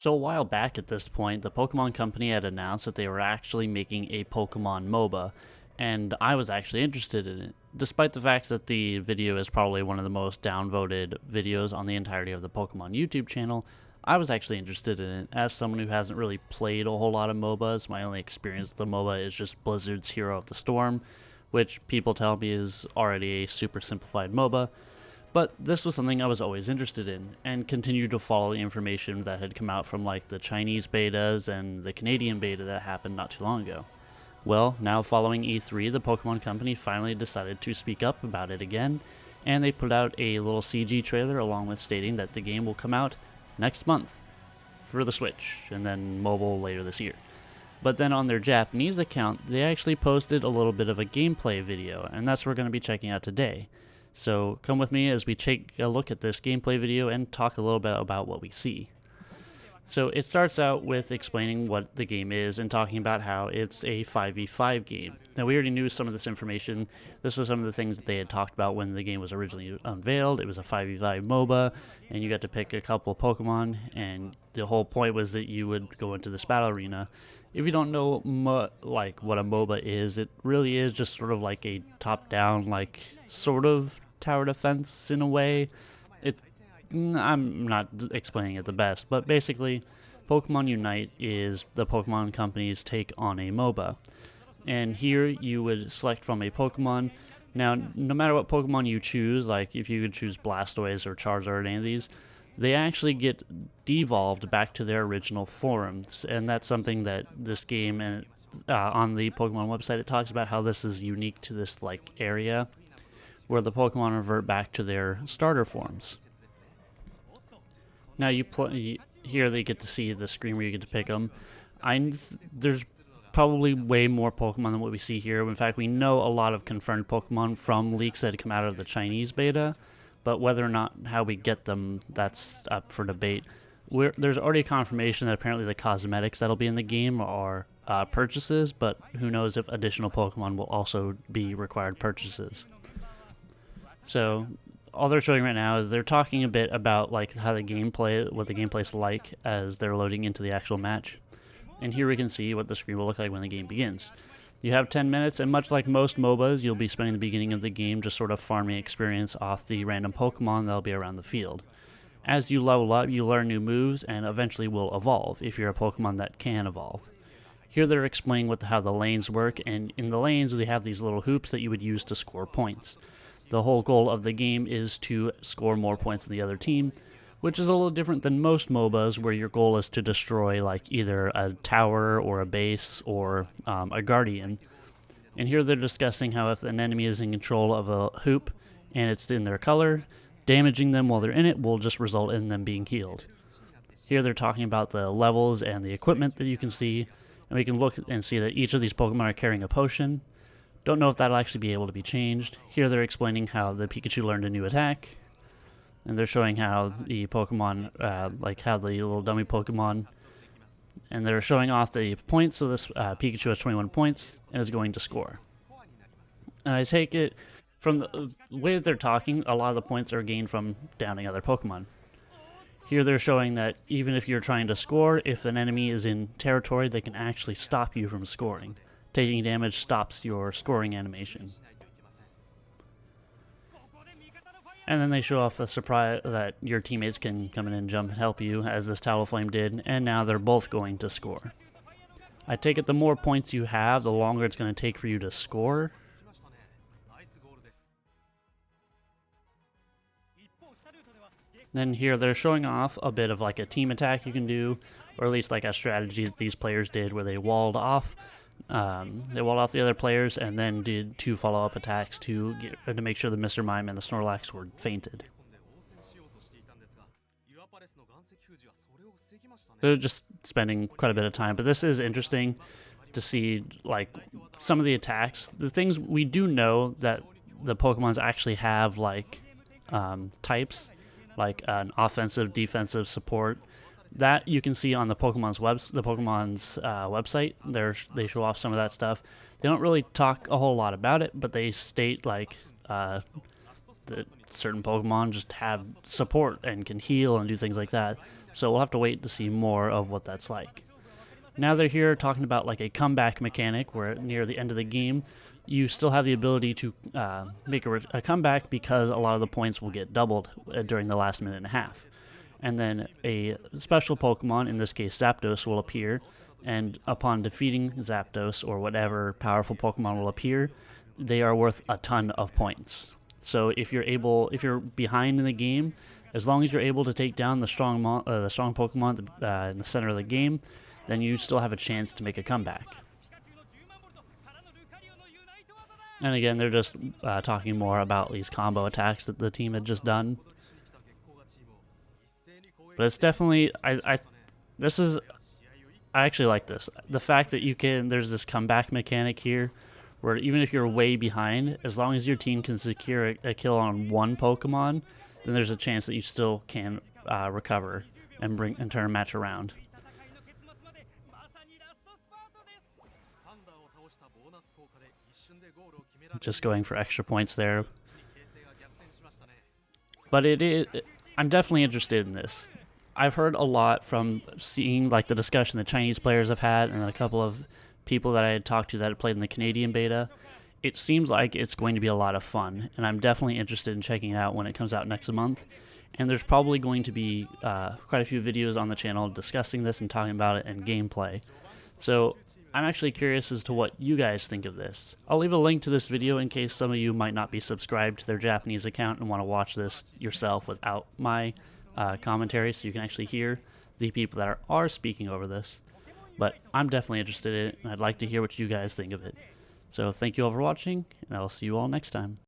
So a while back at this point, the Pokemon Company had announced that they were actually making a Pokemon MOBA, and I was actually interested in it. Despite the fact that the video is probably one of the most downvoted videos on the entirety of the Pokemon YouTube channel, I was actually interested in it. As someone who hasn't really played a whole lot of MOBAs, my only experience with the MOBA is just Blizzard's Hero of the Storm, which people tell me is already a super simplified MOBA. But this was something I was always interested in, and continued to follow the information that had come out from like the Chinese betas and the Canadian beta that happened not too long ago. Well, now following E3, the Pokemon Company finally decided to speak up about it again, and they put out a little CG trailer along with stating that the game will come out next month for the Switch, and then mobile later this year. But then on their Japanese account, they actually posted a little bit of a gameplay video, and that's what we're going to be checking out today. So come with me as we take a look at this gameplay video and talk a little bit about what we see. So it starts out with explaining what the game is and talking about how it's a 5v5 game. Now we already knew some of this information. This was some of the things that they had talked about when the game was originally unveiled. It was a 5v5 MOBA, and you got to pick a couple Pokemon, and the whole point was that you would go into this battle arena. If you don't know like what a MOBA is, it really is just sort of like a top-down, like sort of tower defense in a way. I'm not explaining it the best, but basically, Pokemon Unite is the Pokemon Company's take on a MOBA. And here you would select from a Pokemon. Now, no matter what Pokemon you choose, like if you could choose Blastoise or Charizard or any of these, they actually get devolved back to their original forms. And that's something that this game and on the Pokemon website, it talks about how this is unique to this like area where the Pokemon revert back to their starter forms. Now here they get to see the screen where you get to pick them. There's probably way more Pokemon than what we see here. In fact, we know a lot of confirmed Pokemon from leaks that had come out of the Chinese beta, but whether or not how we get them, that's up for debate. There's already confirmation that apparently the cosmetics that'll be in the game are purchases, but who knows if additional Pokemon will also be required purchases. So all they're showing right now is they're talking a bit about like how the gameplay, what the gameplay's like as they're loading into the actual match. And here we can see what the screen will look like when the game begins. You have 10 minutes, and much like most MOBAs, you'll be spending the beginning of the game just sort of farming experience off the random Pokemon that'll be around the field. As you level up, you learn new moves and eventually will evolve if you're a Pokemon that can evolve. Here they're explaining how the lanes work, and in the lanes they have these little hoops that you would use to score points. The whole goal of the game is to score more points than the other team, which is a little different than most MOBAs where your goal is to destroy like either a tower or a base or a guardian. And here they're discussing how if an enemy is in control of a hoop and it's in their color, damaging them while they're in it will just result in them being healed. Here they're talking about the levels and the equipment that you can see, and we can look and see that each of these Pokemon are carrying a potion. Don't know if that'll actually be able to be changed. Here they're explaining how the Pikachu learned a new attack, and they're showing how the Pokemon, like how the little dummy Pokemon, and they're showing off the points. So this Pikachu has 21 points and is going to score. And I take it from the way that they're talking, a lot of the points are gained from downing other Pokemon. Here they're showing that even if you're trying to score, if an enemy is in territory, they can actually stop you from scoring. Taking damage stops your scoring animation. And then they show off a surprise that your teammates can come in and jump and help you, as this Talonflame did, and now they're both going to score. I take it the more points you have, the longer it's going to take for you to score. Then here they're showing off a bit of like a team attack you can do, or at least like a strategy that these players did where they walled off the other players and then did 2 follow-up attacks to make sure the Mr. Mime and the Snorlax were fainted. They're just spending quite a bit of time, but this is interesting to see like some of the attacks. The things we do know that the Pokemons actually have like types, like an offensive, defensive, support. That you can see on the Pokemon's website. They show off some of that stuff. They don't really talk a whole lot about it, but they state like that certain Pokemon just have support and can heal and do things like that. So we'll have to wait to see more of what that's like. Now they're here talking about like a comeback mechanic where near the end of the game, you still have the ability to make a comeback because a lot of the points will get doubled during the last minute and a half. And then a special Pokemon, in this case Zapdos, will appear, and upon defeating Zapdos or whatever powerful Pokemon will appear, they are worth a ton of points. So if you're behind in the game, as long as you're able to take down the strong Pokemon in the center of the game, then you still have a chance to make a comeback. And again, they're just talking more about these combo attacks that the team had just done. But it's definitely, I actually like this. The fact that there's this comeback mechanic here, where even if you're way behind, as long as your team can secure a kill on one Pokemon, then there's a chance that you still can recover and turn a match around. Just going for extra points there. But I'm definitely interested in this. I've heard a lot from seeing like the discussion that Chinese players have had and a couple of people that I had talked to that had played in the Canadian beta. It seems like it's going to be a lot of fun, and I'm definitely interested in checking it out when it comes out next month. And there's probably going to be quite a few videos on the channel discussing this and talking about it and gameplay. So I'm actually curious as to what you guys think of this. I'll leave a link to this video in case some of you might not be subscribed to their Japanese account and want to watch this yourself without my commentary, so you can actually hear the people that are speaking over this. But I'm definitely interested in it, and I'd like to hear what you guys think of it. So thank you all for watching, and I'll see you all next time.